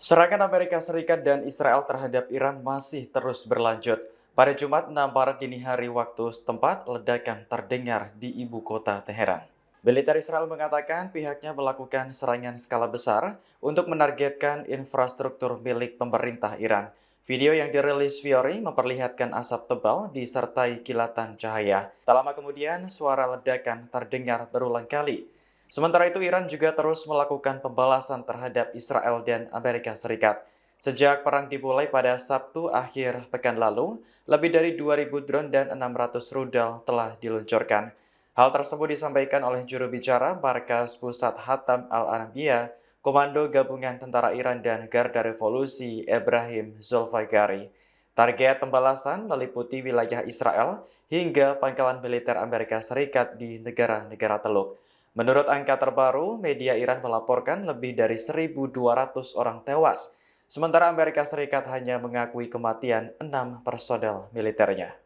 Serangan Amerika Serikat dan Israel terhadap Iran masih terus berlanjut. Pada Jumat 6 Maret dini hari waktu setempat, ledakan terdengar di ibu kota Teheran. Militer Israel mengatakan pihaknya melakukan serangan skala besar untuk menargetkan infrastruktur milik pemerintah Iran. Video yang dirilis Fiori memperlihatkan asap tebal disertai kilatan cahaya. Tak lama kemudian, suara ledakan terdengar berulang kali. Sementara itu, Iran juga terus melakukan pembalasan terhadap Israel dan Amerika Serikat. Sejak perang dimulai pada Sabtu akhir pekan lalu, lebih dari 2.000 drone dan 600 rudal telah diluncurkan. Hal tersebut disampaikan oleh juru bicara Markas Pusat Hatam Al-Anbiya, Komando Gabungan Tentara Iran dan Garda Revolusi Ibrahim Zulfikari. Target pembalasan meliputi wilayah Israel hingga pangkalan militer Amerika Serikat di negara-negara Teluk. Menurut angka terbaru, media Iran melaporkan lebih dari 1.200 orang tewas, sementara Amerika Serikat hanya mengakui kematian 6 personel militernya.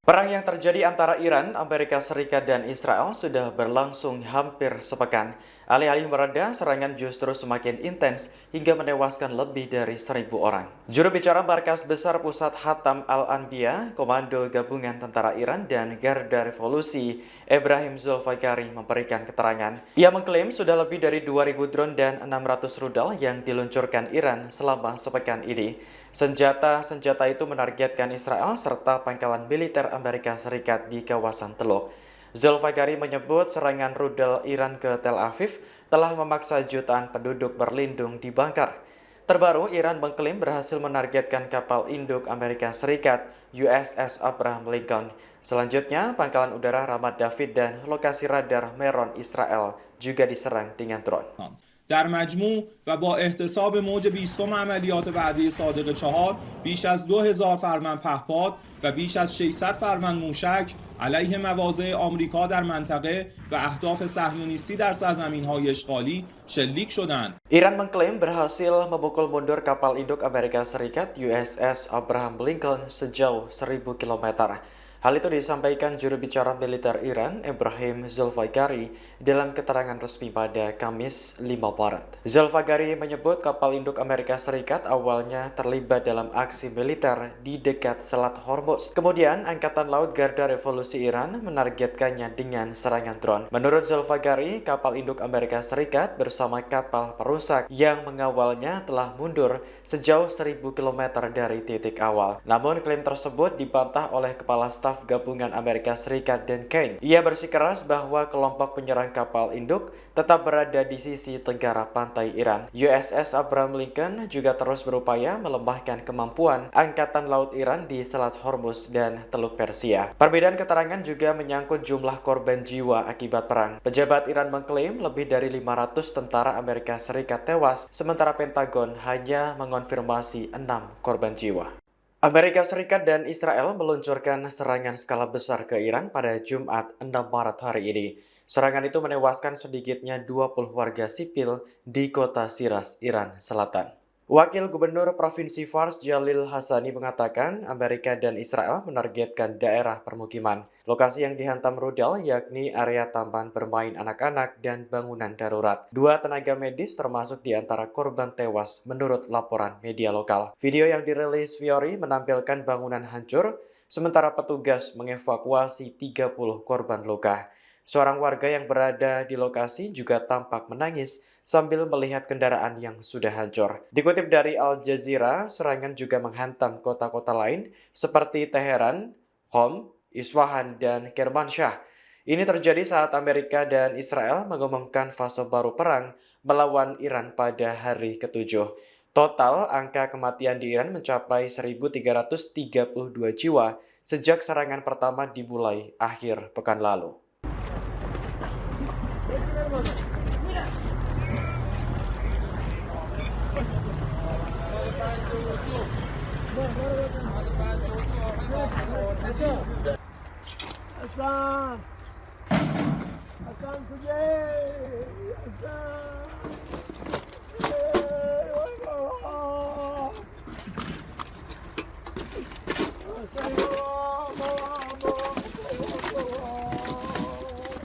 Perang yang terjadi antara Iran, Amerika Serikat, dan Israel sudah berlangsung hampir sepekan. Alih-alih mereda, serangan justru semakin intens hingga menewaskan lebih dari 1.000 orang. Juru bicara Markas Besar Pusat Hatam Al-Anbiya, Komando Gabungan Tentara Iran dan Garda Revolusi Ibrahim Zulfikari memberikan keterangan. Ia mengklaim sudah lebih dari 2.000 drone dan 600 rudal yang diluncurkan Iran selama sepekan ini. Senjata-senjata itu menargetkan Israel serta pangkalan militer Amerika Serikat di kawasan Teluk. Zulfikari menyebut serangan rudal Iran ke Tel Aviv telah memaksa jutaan penduduk berlindung di bangkar. Terbaru, Iran mengklaim berhasil menargetkan kapal induk Amerika Serikat USS Abraham Lincoln. Selanjutnya, pangkalan udara Ramat David dan lokasi radar Meron Israel juga diserang dengan drone. در مجموع و با احتساب موج 20 عملیات وعده صادق 4 بیش از 2000 فرمند پهپاد و بیش از 600 فرمند موشک علیه مواضع آمریکا در منطقه و اهداف صهیونیستی در سرزمین‌های اشغالی شلیک شدند. Iran mengklaim berhasil memukul mundur kapal induk Amerika Serikat USS Abraham Lincoln sejauh 1.000 km. Hal itu disampaikan juru bicara militer Iran, Ibrahim Zulfikari, dalam keterangan resmi pada Kamis 5 Maret. Zulfikari menyebut kapal induk Amerika Serikat awalnya terlibat dalam aksi militer di dekat Selat Hormuz. Kemudian, Angkatan Laut Garda Revolusi Iran menargetkannya dengan serangan drone. Menurut Zulfikari, kapal induk Amerika Serikat bersama kapal perusak yang mengawalnya telah mundur sejauh 1.000 km dari titik awal. Namun, klaim tersebut dibantah oleh Kepala Staf Gabungan Amerika Serikat Dan Kane. Ia bersikeras bahwa kelompok penyerang kapal induk tetap berada di sisi tenggara pantai Iran. USS Abraham Lincoln juga terus berupaya melemahkan kemampuan Angkatan Laut Iran di Selat Hormuz dan Teluk Persia. Perbedaan keterangan juga menyangkut jumlah korban jiwa akibat perang. Pejabat Iran mengklaim lebih dari 500 tentara Amerika Serikat tewas, sementara Pentagon hanya mengonfirmasi 6 korban jiwa. Amerika Serikat dan Israel meluncurkan serangan skala besar ke Iran pada Jumat 6 Maret hari ini. Serangan itu menewaskan sedikitnya 20 warga sipil di kota Shiraz, Iran Selatan. Wakil Gubernur Provinsi Fars Jalil Hassani mengatakan Amerika dan Israel menargetkan daerah permukiman. Lokasi yang dihantam rudal yakni area taman bermain anak-anak dan bangunan darurat. 2 tenaga medis termasuk di antara korban tewas menurut laporan media lokal. Video yang dirilis Fiori menampilkan bangunan hancur, sementara petugas mengevakuasi 30 korban luka. Seorang warga yang berada di lokasi juga tampak menangis sambil melihat kendaraan yang sudah hancur. Dikutip dari Al Jazeera, serangan juga menghantam kota-kota lain seperti Teheran, Qom, Isfahan, dan Kermanshah. Ini terjadi saat Amerika dan Israel mengumumkan fase baru perang melawan Iran pada hari ke-7. Total, angka kematian di Iran mencapai 1.332 jiwa sejak serangan pertama dimulai akhir pekan lalu.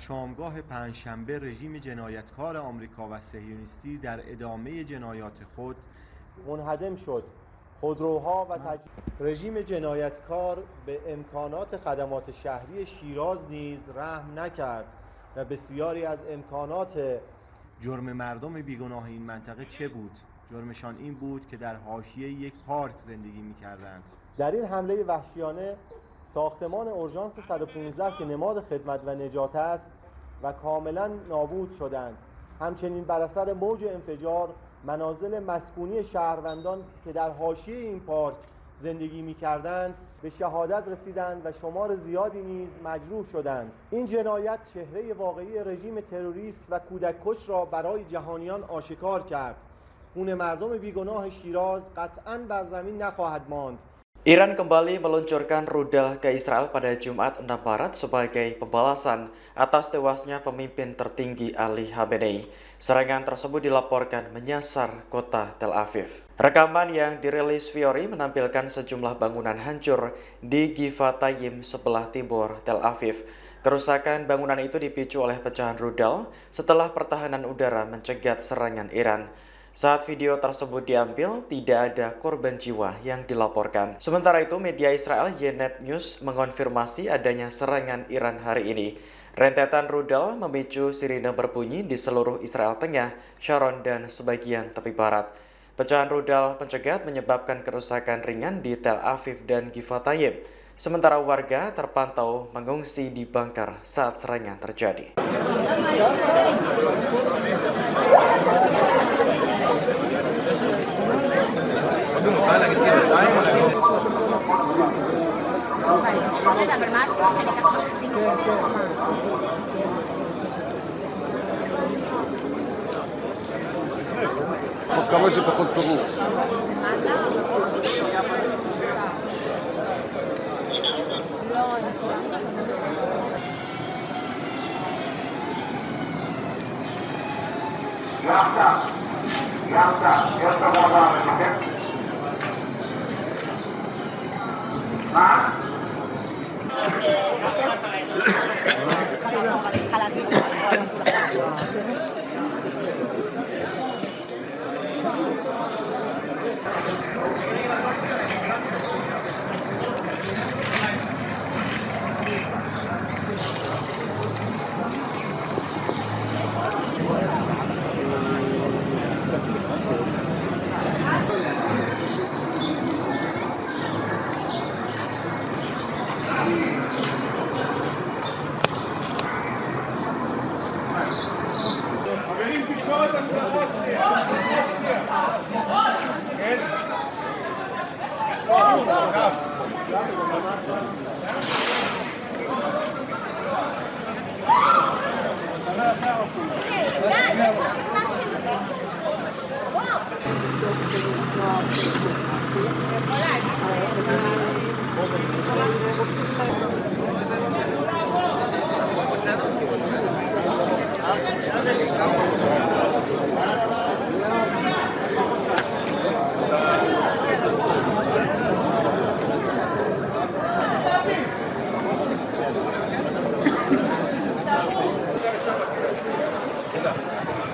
شامگاه پنجشنبه رژیم جنایتکار آمریکا و صهیونیستی در ادامه جنایات خود منهدم شد. خودروها و رژیم جنایتکار به امکانات خدمات شهری شیراز نیز رحم نکرد و بسیاری از امکانات جرم مردم بیگناه این منطقه چه بود؟ جرمشان این بود که در حاشیه یک پارک زندگی می‌کردند. در این حمله وحشیانه ساختمان اورژانس 115 که نماد خدمت و نجات است و کاملا نابود شدند. همچنین بر اثر موج انفجار منازل مسکونی شهروندان که در حاشیه این پارک زندگی می‌کردند به شهادت رسیدند و شمار زیادی نیز مجروح شدند. این جنایت چهره واقعی رژیم تروریست و کودک‌کش را برای جهانیان آشکار کرد. خون مردم بیگناه شیراز قطعاً بر زمین نخواهد ماند. Iran kembali meluncurkan rudal ke Israel pada Jumat 6 Maret sebagai pembalasan atas tewasnya pemimpin tertinggi Ali Khamenei. Serangan tersebut dilaporkan menyasar kota Tel Aviv. Rekaman yang dirilis Fiori menampilkan sejumlah bangunan hancur di Givatayim sebelah timur Tel Aviv. Kerusakan bangunan itu dipicu oleh pecahan rudal setelah pertahanan udara mencegat serangan Iran. Saat video tersebut diambil, tidak ada korban jiwa yang dilaporkan. Sementara itu, media Israel Ynet News mengonfirmasi adanya serangan Iran hari ini. Rentetan rudal memicu sirine berbunyi di seluruh Israel Tengah, Sharon, dan sebagian tepi barat. Pecahan rudal pencegat menyebabkan kerusakan ringan di Tel Aviv dan Givatayim. Sementara warga terpantau mengungsi di bunker saat serangan terjadi. כמה שפחות קרוב.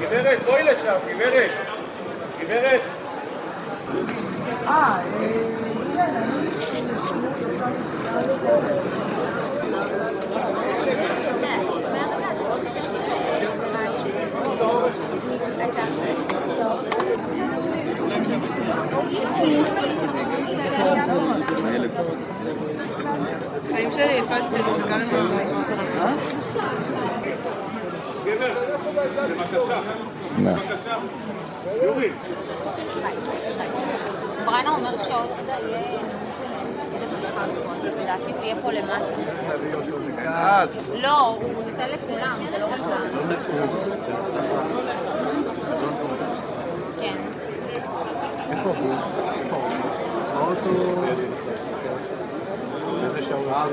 גברת, בואי לשם, גברת. גברת. האם שלי הפצתי את זה כאן? יורי. בראנה אומר שעוד כזה יהיה לדעתי הוא יהיה פה למטה. לא, הוא ניתן לכולם, זה לא רק כן. איפה הוא? האוטו... איזה שעה?